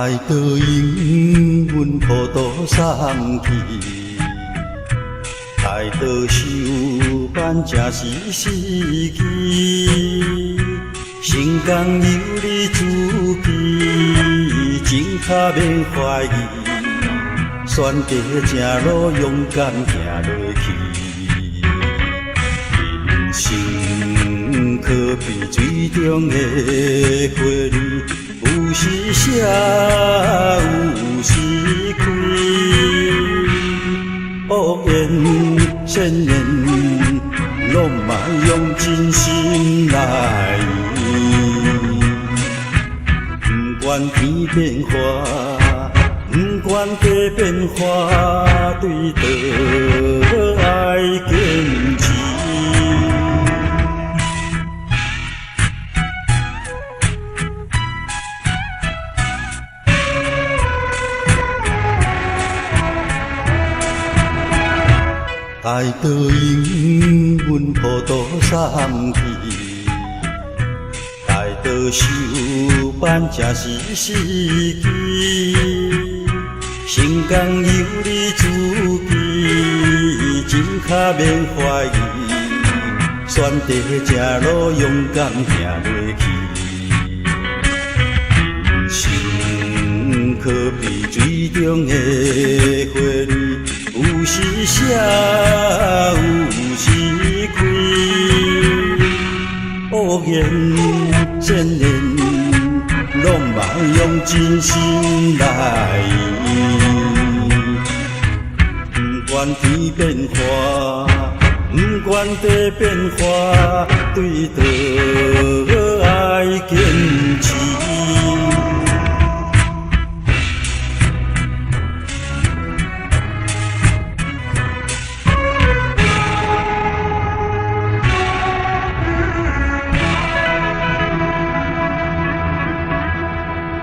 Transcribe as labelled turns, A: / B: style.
A: 爱到永阮普渡送去，爱到手办正是失去。成功有你主持，真卡免怀疑，选择正路勇敢行落去。人生可比水中的花蕊。 有时写，有时开，恶言善言，拢嘛用真心来。不管天变化，不管地变化，对倒爱坚持。 爱到永阮普渡送去，爱到手办正是失去。成功有你主持，真卡免怀疑，选择正路勇敢行落去。人生可比水中的花蕊。 有时写，有时开，恶言善言，拢嘛用真心来。不管天变化，不管地变化，对倒爱坚持。